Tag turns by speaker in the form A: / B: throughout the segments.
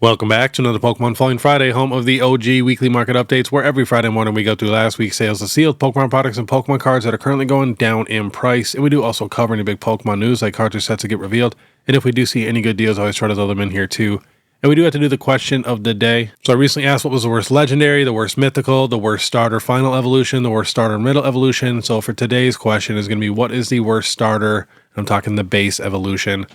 A: Welcome back to another Pokemon Falling Friday, home of the OG weekly market updates, where every Friday morning we go through last week's sales of sealed Pokemon products and Pokemon cards that are currently going down in price. And we do also cover any big Pokemon news, like cards or sets that get revealed. And if we do see any good deals, I always try to throw them in here too. And we do have to do the question of the day. So I recently asked what was the worst legendary, the worst mythical, the worst starter final evolution, the worst starter middle evolution. So for today's question is going to be, what is the worst starter? I'm talking the base evolution.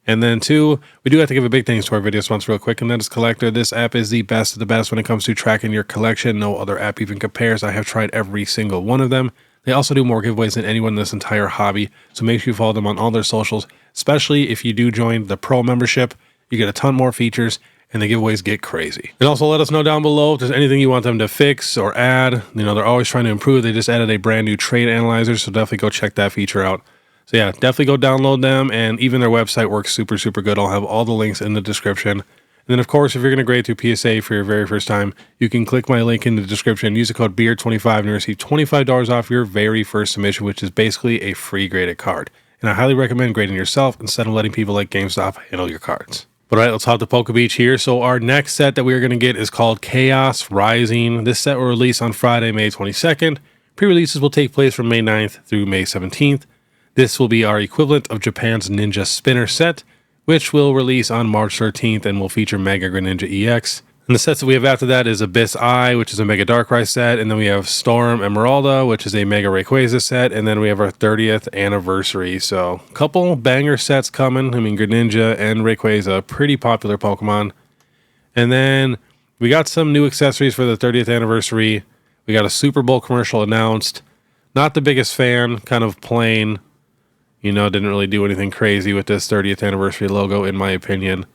A: And then two, we do have to give a big thanks to our video sponsor real quick, and that is Collectr. This app is the best of the best when it comes to tracking your collection. No other app even compares. I have tried every single one of them. They also do more giveaways than anyone in this entire hobby, so make sure you follow them on all their socials, especially if you do join the Pro membership. You get a ton more features, and the giveaways get crazy. And also let us know down below if there's anything you want them to fix or add. You know, they're always trying to improve. They just added a brand new trade analyzer, so definitely go check that feature out. So yeah, definitely go download them, and even their website works super, super good. I'll have all the links in the description. And then, of course, if you're going to grade through PSA for your very first time, you can click my link in the description, use the code BEARD25, and you receive $25 off your very first submission, which is basically a free graded card. And I highly recommend grading yourself instead of letting people like GameStop handle your cards. But all right, let's hop to PokeBeard here. So our next set that we are going to get is called Chaos Rising. This set will release on Friday, May 22nd. Pre-releases will take place from May 9th through May 17th. This will be our equivalent of Japan's Ninja Spinner set, which will release on March 13th and will feature Mega Greninja EX. And the sets that we have after that is Abyss Eye, which is a Mega Darkrai set, and then we have Storm Emeralda, which is a Mega Rayquaza set, and then we have our 30th anniversary. So, a couple banger sets coming. I mean, Greninja and Rayquaza, pretty popular Pokemon. And then we got some new accessories for the 30th anniversary. We got a Super Bowl commercial announced. Not the biggest fan, kind of plain. You know, didn't really do anything crazy with this 30th anniversary logo, in my opinion. I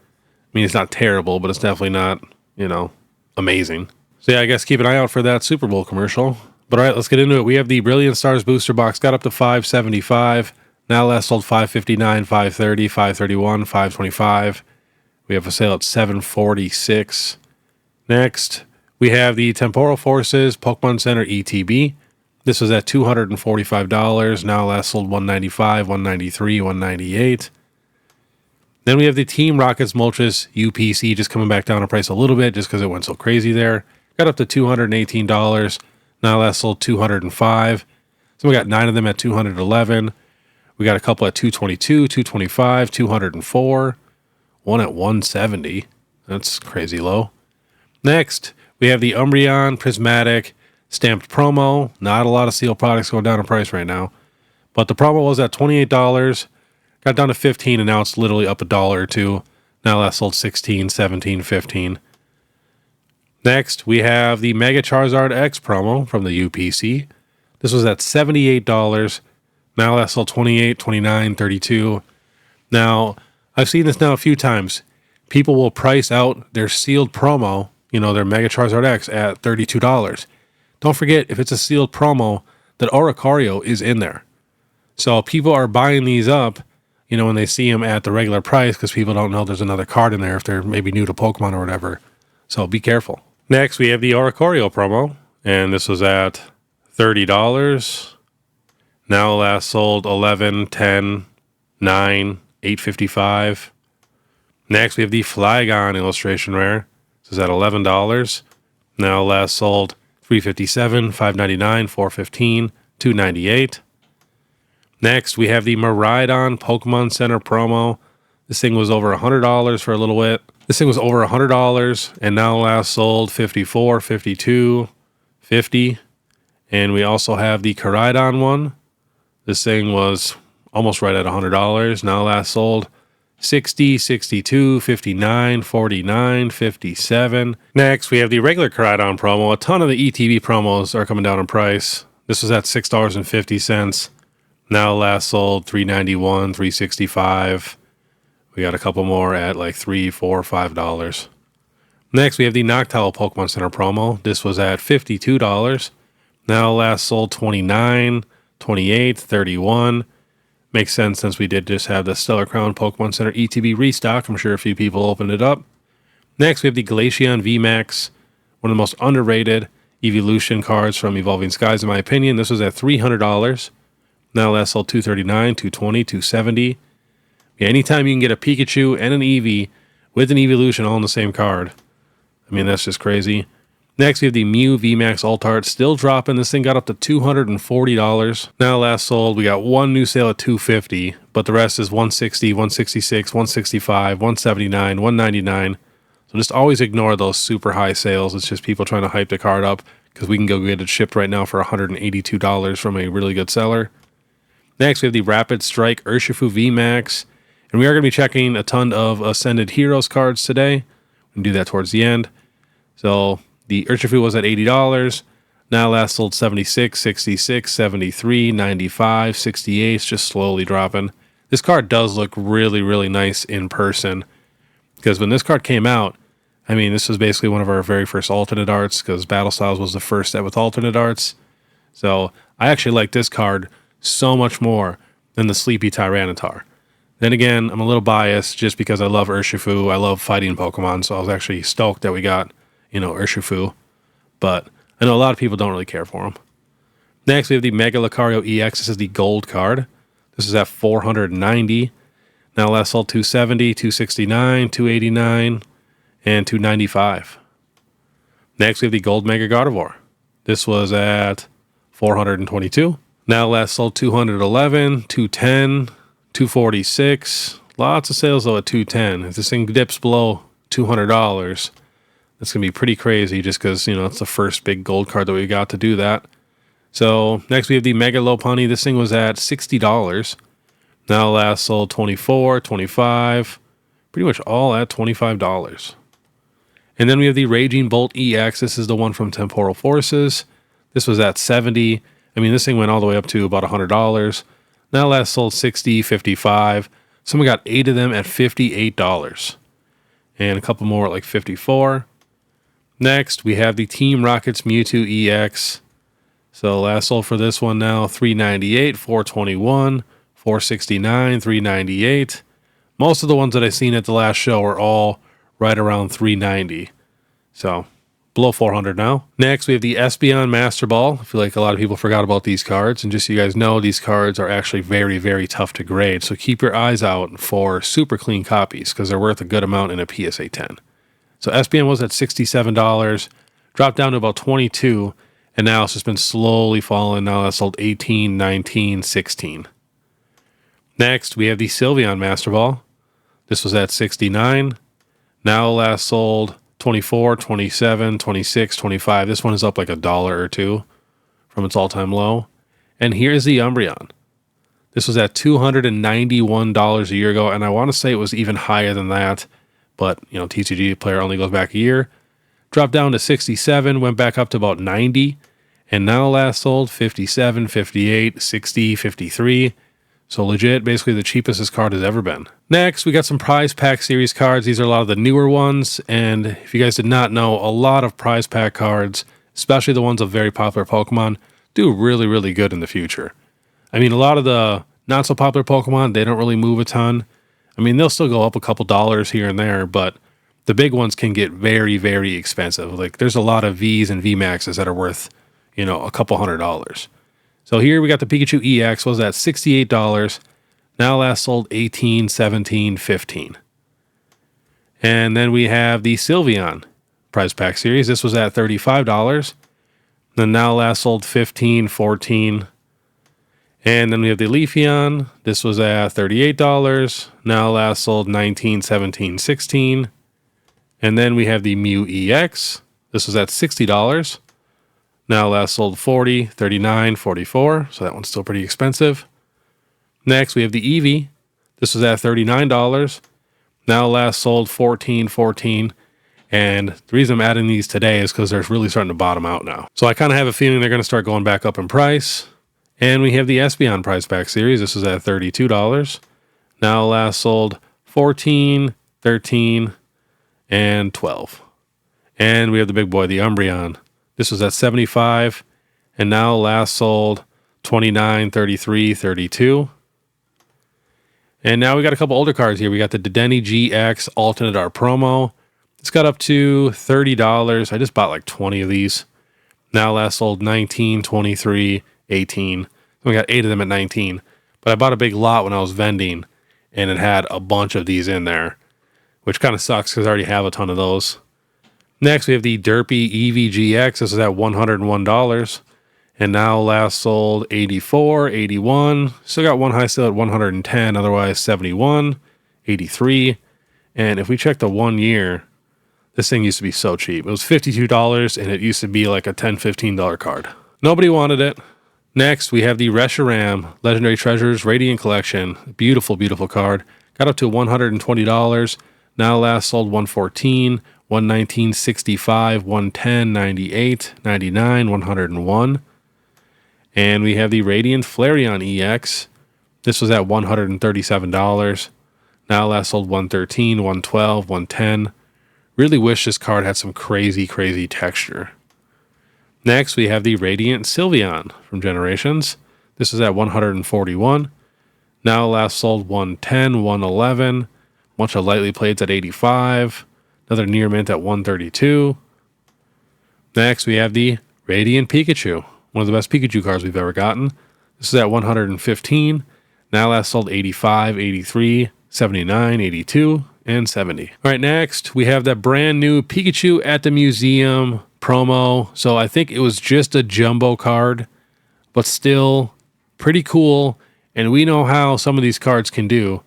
A: mean, it's not terrible, but it's definitely not, you know, amazing. So yeah, I guess keep an eye out for that Super Bowl commercial. But all right, let's get into it. We have the Brilliant Stars booster box, got up to $575. Now last sold $559, $530, $531, $525. We have a sale at $746. Next, we have the Temporal Forces Pokemon Center ETB. This was at $245. Now last sold $195, $193, $198. Then we have the Team Rockets Moltres UPC just coming back down in price a little bit just because it went so crazy there. Got up to $218. Now last sold $205. So we got 9 of them at $211. We got a couple at $222, $225, $204. One at $170. That's crazy low. Next, we have the Umbreon Prismatic Stamped promo. Not a lot of sealed products going down in price right now. But the promo was at $28. Got down to $15, and now it's literally up $1 or $2. Now that sold $16, $17, $15. Next, we have the Mega Charizard X promo from the UPC. This was at $78. Now that sold $28, $29, $32. Now, I've seen this now a few times. People will price out their sealed promo, you know, their Mega Charizard X at $32. Don't forget, if it's a sealed promo, that Oricorio is in there. So people are buying these up, you know, when they see them at the regular price because people don't know there's another card in there if they're maybe new to Pokemon or whatever. So be careful. Next, we have the Oricorio promo, and this was at $30. Now last sold $11, $10, $9, $8.55. Next, we have the Flygon illustration rare. This is at $11. Now last sold $357, $599, $415, $298. Next, we have the Miraidon Pokemon Center promo. This thing was over $100 for a little bit. This thing was over $100, and now last sold $54, $52, $50. And we also have the Koraidon one. This thing was almost right at $100. Now last sold $60, $62, $59, $49, $57. Next, we have the regular Koraidon promo. A ton of the ETB promos are coming down in price. This was at $6.50. Now last sold $3.91, $3.65. We got a couple more at like $3, $4, $5. Next, we have the Noctowl Pokemon Center promo. This was at $52. Now last sold $29, $28, $31. Makes sense since we did just have the Stellar Crown Pokemon Center ETB restock. I'm sure a few people opened it up. Next, we have the Glaceon VMAX, one of the most underrated evolution cards from Evolving Skies, in my opinion. This was at $300. Now last sold $239, $220, $270. Yeah, anytime you can get a Pikachu and an Eevee with an evolution all in the same card. I mean, that's just crazy. Next, we have the Mew VMAX Alt Art, still dropping. This thing got up to $240. Now, last sold, we got one new sale at $250, but the rest is $160, $166, $165, $179, $199. So just always ignore those super high sales. It's just people trying to hype the card up because we can go get it shipped right now for $182 from a really good seller. Next, we have the Rapid Strike Urshifu VMAX, and we are going to be checking a ton of Ascended Heroes cards today. We'll do that towards the end. So the Urshifu was at $80. Now last sold 76, 66, 73, 95, 68. It's just slowly dropping. This card does look really, really nice in person. Because when this card came out, I mean, this was basically one of our very first alternate arts, because Battle Styles was the first set with alternate arts. So I actually like this card so much more than the Sleepy Tyranitar. Then again, I'm a little biased just because I love Urshifu. I love fighting Pokemon, so I was actually stoked that we got, Urshifu. But I know a lot of people don't really care for him. Next, we have the Mega Lucario EX. This is the gold card. This is at $490. Now last sold $270, $269, $289, and $295. Next, we have the gold Mega Gardevoir. This was at $422. Now last sold $211, $210, $246. Lots of sales though at $210. If this thing dips below $200, that's going to be pretty crazy just because, it's the first big gold card that we got to do that. So next we have the Mega Lopunny. This thing was at $60. Now last sold $24, $25, pretty much all at $25. And then we have the Raging Bolt EX. This is the one from Temporal Forces. This was at $70. I mean, this thing went all the way up to about $100. Now last sold $60, $55. Someone got 8 of them at $58. And a couple more at like $54. Next, we have the Team Rockets Mewtwo EX. So last sold for this one now, $398, $421, $469, $398. Most of the ones that I seen at the last show are all right around $390. So below $400 now. Next, we have the Espeon Master Ball. I feel like a lot of people forgot about these cards. And just so you guys know, these cards are actually very, very tough to grade. So keep your eyes out for super clean copies because they're worth a good amount in a PSA 10. So Espeon was at $67, dropped down to about $22, and now it's just been slowly falling. Now that's sold $18, $19, $16. Next, we have the Sylveon Master Ball. This was at $69. Now last sold $24, $27, $26, $25. This one is up like $1 or $2 from its all-time low. And here's the Umbreon. This was at $291 a year ago, and I want to say it was even higher than that. But, TCG player only goes back a year. Dropped down to 67, went back up to about 90, and now last sold 57, 58, 60, 53. So legit, basically the cheapest this card has ever been. Next, we got some Prize Pack Series cards. These are a lot of the newer ones, and if you guys did not know, a lot of Prize Pack cards, especially the ones of very popular Pokemon, do really, really good in the future. I mean, a lot of the not-so-popular Pokemon, they don't really move a ton. I mean, they'll still go up a couple dollars here and there, but the big ones can get very, very expensive. Like, there's a lot of Vs and VMAXs that are worth, a couple $100. So here we got the Pikachu EX, was at $68. Now last sold $18, $17, $15. And then we have the Sylveon Prize Pack Series. This was at $35. Then now last sold $15, $14. And then we have the Leafeon. This was at $38. Now last sold $19, $17, $16. And then we have the Mew EX. This was at $60. Now last sold $40, $39, $44. So that one's still pretty expensive. Next, we have the Eevee. This was at $39. Now last sold $14, $14. And the reason I'm adding these today is because they're really starting to bottom out now. So I kind of have a feeling they're going to start going back up in price. And we have the Espeon Prize Pack Series. This was at $32. Now last sold $14, $13, and $12. And we have the big boy, the Umbreon. This was at $75. And now last sold $29, $33, $32. And now we got a couple older cards here. We got the Dedenne GX Alternate Art Promo. It's got up to $30. I just bought like 20 of these. Now last sold $19, $23, $18. We got 8 of them at $19. But I bought a big lot when I was vending, and it had a bunch of these in there. which kind of sucks because I already have a ton of those. Next, we have the Derpy EVGX. This is at $101. And now last sold 84, 81. Still got one high sale at 110, otherwise 71, 83. And if we check the 1 year, this thing used to be so cheap. It was $52 and it used to be like a $10, $15 card. Nobody wanted it. Next, we have the Reshiram Legendary Treasures Radiant Collection. Beautiful, beautiful card. Got up to $120. Now last sold 114, 119, 65, 110, 98, 99, 101. And we have the Radiant Flareon EX. This was at $137. Now last sold 113, 112, 110. Really wish this card had some crazy, crazy texture. Next, we have the Radiant Sylveon from Generations. This is at 141. Now last sold 110, 111. Bunch of lightly plates at 85. Another near mint at 132. Next, we have the Radiant Pikachu. One of the best Pikachu cards we've ever gotten. This is at 115. Now last sold 85, 83, 79, 82, and 70. All right, next, we have that brand new Pikachu at the Museum promo. So I think it was just a jumbo card, but still pretty cool. And we know how some of these cards can do.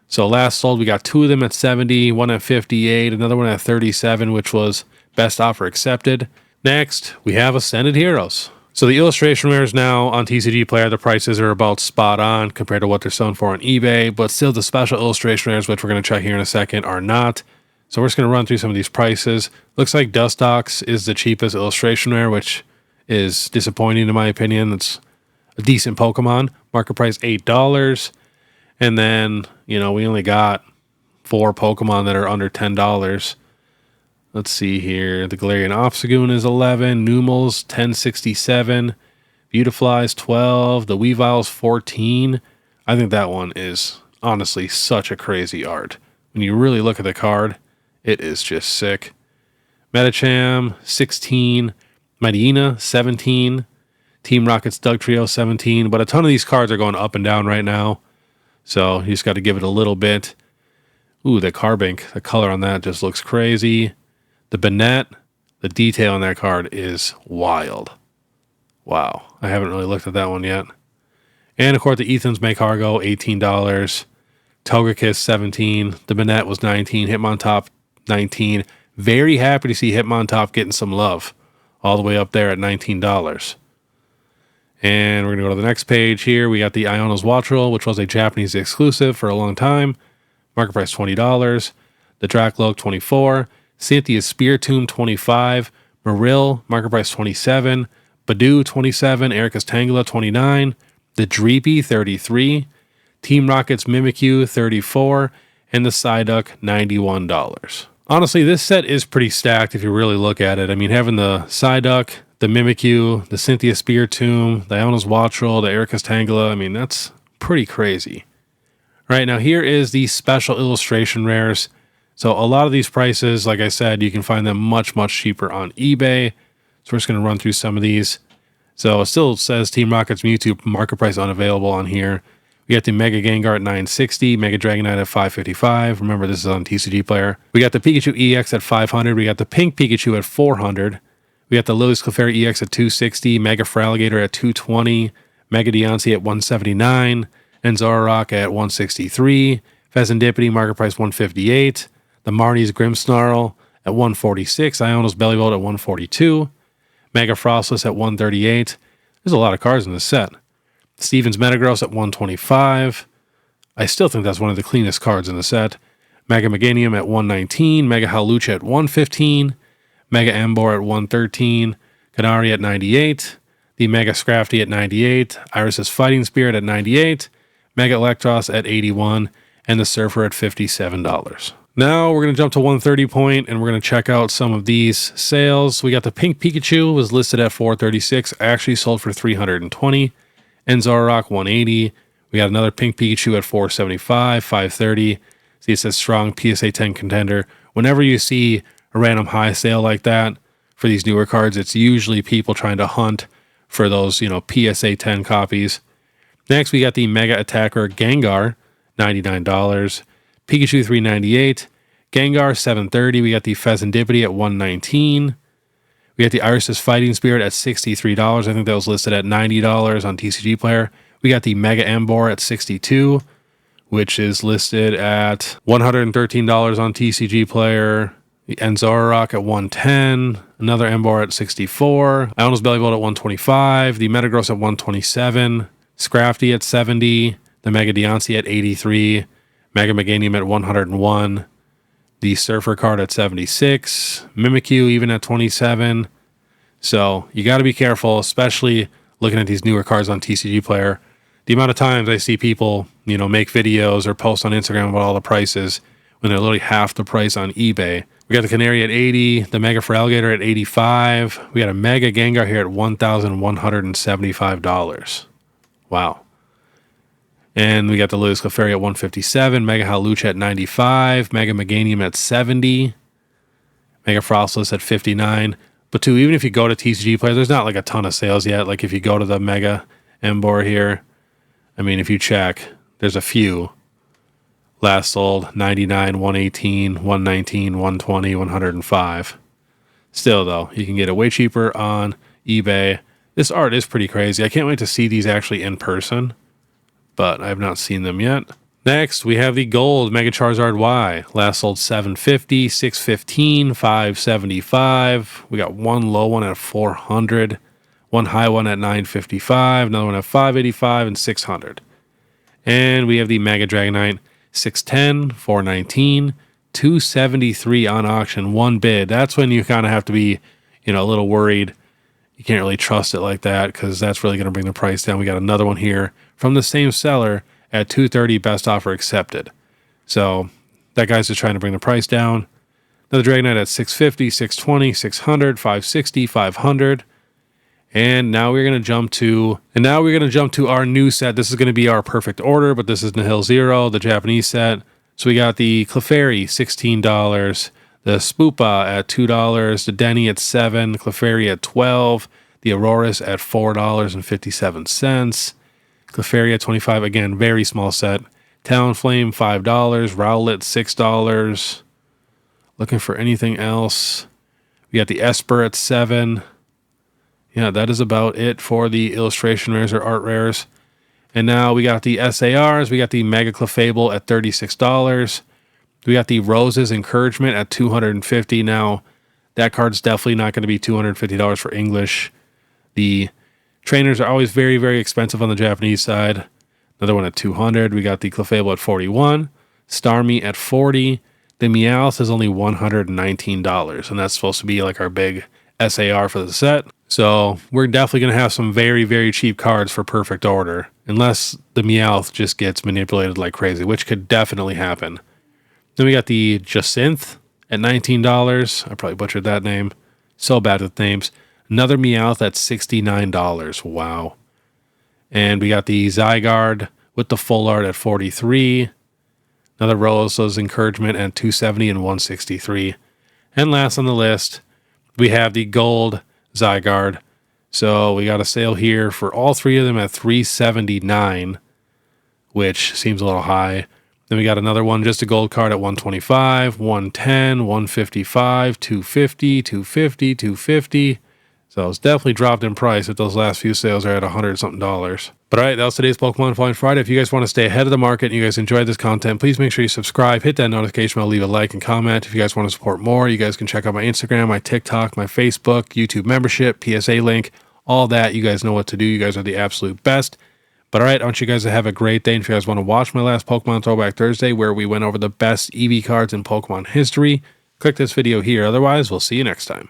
A: So last sold, we got 2 of them at 70, one at 58, another one at 37, which was best offer accepted. Next, we have Ascended Heroes. So the illustration rares now on TCG Player, the prices are about spot on compared to what they're selling for on eBay, but still the special illustration rares, which we're going to check here in a second, are not. So we're just going to run through some of these prices. Looks like Dustox is the cheapest illustration rare, which is disappointing in my opinion. It's a decent Pokemon. Market price $8. And then, we only got 4 Pokemon that are under $10. Let's see here. The Galarian Obstagoon is 11. Numels, 1067. Beautifly's 12. The Weavile's 14. I think that one is honestly such a crazy art. When you really look at the card, it is just sick. Metacham, 16. Mightyena, 17. Team Rocket's Dugtrio, 17. But a ton of these cards are going up and down right now. So you just got to give it a little bit. Ooh, the Carbink. The color on that just looks crazy. The Banette, the detail on that card is wild. Wow. I haven't really looked at that one yet. And of course, the Ethan's Maycargo, $18. Togekiss, 17. The Banette was 19. Hitmontop, 19. Very happy to see Hitmontop getting some love. All the way up there at $19. And we're going to go to the next page here. We got the Iono's Wattrel, which was a Japanese exclusive for a long time. Market price $20. The Dracloak, $24. Cynthia's Spiritomb, $25. Marill, market price $27. Badoo, $27. Erica's Tangela, $29. The Dreepy, $33. Team Rocket's Mimikyu, $34. And the Psyduck, $91. Honestly, this set is pretty stacked if you really look at it. I mean, having the Psyduck, the Mimikyu, the Cynthia Spiritomb, the Iono's Wattrel, the Erica's Tangela, I mean, that's pretty crazy. All right, now here is the special illustration rares. So a lot of these prices, like I said, you can find them much, much cheaper on eBay. So we're just going to run through some of these. So it still says Team Rocket's Mewtwo market price unavailable on here. We got the Mega Gengar at $960, Mega Dragonite at $555. Remember, this is on TCG Player. We got the Pikachu EX at $500. We got the Pink Pikachu at $400. We got the Lilius Clefairy EX at $260, Mega Feraligatr at $220, Mega Deontay at $179, and Zoroark at $163. Fezandipity market price $158. The Marnie's Grimmsnarl at $146. Iono's Bellibolt at $142. Mega Frostless at $138. There's a lot of cards in this set. Steven's Metagross at $125. I still think that's one of the cleanest cards in the set. Mega Meganium at $119. Mega Hawlucha at $115. Mega Emboar at $113. Canary at $98. The Mega Scrafty at $98. Iris's Fighting Spirit at $98. Mega Electros at $81. And the Surfer at $57. Now we're going to jump to 130 point and we're going to check out some of these sales. We got the Pink Pikachu was listed at $436, actually sold for $320. And Zoroark $180. We got another Pink Pikachu at $475, $530. See, it says strong PSA 10 contender. Whenever you see a random high sale like that for these newer cards, it's usually people trying to hunt for those, PSA 10 copies. Next, we got the Mega Attacker Gengar, $99. Pikachu $398, Gengar 730. We got the Pheasantipity at 119. We got the Iris's Fighting Spirit at $63. I think that was listed at $90 on TCG Player. We got the Mega Emboar at $62, which is listed at $113 on TCG Player. The Enzorock at 110. Another Emboar at 64. Iono's Bellybolt at 125. The Metagross at 127. Scrafty at 70. The Mega Deontay at 83. Mega Meganium at 101. The Surfer card at 76. Mimikyu even at 27. So you got to be careful, especially looking at these newer cards on TCG Player. The amount of times I see people, make videos or post on Instagram about all the prices when they're literally half the price on eBay. We got the Canary at 80, the Mega Feraligatr at 85. We got a Mega Gengar here at $1,175. Wow. And we got the Lewis Clefairy at 157, Mega Hawlucha at 95, Mega Meganium at 70, Mega Frostless at 59. But too, even if you go to TCG Player, there's not like a ton of sales yet. Like if you go to the Mega Emboar here, I mean, if you check, there's a few. Last sold 99, 118, 119, 120, 105. Still though, you can get it way cheaper on eBay. This art is pretty crazy. I can't wait to see these actually in person, but I have not seen them yet. Next, we have the gold Mega Charizard Y. Last sold 750, 615, 575. We got one low one at 400, one high one at 955, another one at 585 and 600. And we have the Mega Dragonite 610, 419, 273 on auction, one bid. That's when you kind of have to be, a little worried. You can't really trust it like that because that's really going to bring the price down. We got another one here from the same seller at 230, best offer accepted. So that guy's just trying to bring the price down. Another Dragonite at 650, 620, 600, 560, 500. And now we're going to jump to our new set. This is going to be our perfect order, but this is Nihil Zero, the Japanese set. So we got the Clefairy, $16, the Spoopa at $2, the Denny at $7, Clefairy at $12, the Auroras at $4.57, Clefairy at $25, again, very small set. Talonflame, $5, Rowlet, $6. Looking for anything else. We got the Esper at $7. Yeah, that is about it for the illustration rares or art rares. And now we got the SARs. We got the Mega Clefable at $36. We got the Roses Encouragement at $250. Now, that card's definitely not going to be $250 for English. The trainers are always very, very expensive on the Japanese side. Another one at $200. We got the Clefable at $41. Starmie at $40. The Meowth is only $119, and that's supposed to be like our big SAR for the set. So we're definitely going to have some very, very cheap cards for perfect order, unless the Meowth just gets manipulated like crazy, which could definitely happen. Then we got the Jacinthe at $19. I probably butchered that name. So bad with names. Another Meowth at $69. Wow. And we got the Zygarde with the full art at $43. Another Rosa's Encouragement at $270 and $163. And last on the list, we have the gold Zygarde. So we got a sale here for all three of them at $379, which seems a little high. Then we got another one, just a gold card at $125, $110, $155, $250, $250, $250. So it's definitely dropped in price if those last few sales are at $100-something. But all right, that was today's Pokemon Falling Friday. If you guys want to stay ahead of the market and you guys enjoyed this content, please make sure you subscribe, hit that notification bell, leave a like and comment. If you guys want to support more, you guys can check out my Instagram, my TikTok, my Facebook, YouTube membership, PSA link, all that. You guys know what to do. You guys are the absolute best. But all right, I want you guys to have a great day. And if you guys want to watch my last Pokemon Throwback Thursday, where we went over the best EV cards in Pokemon history, click this video here. Otherwise, we'll see you next time.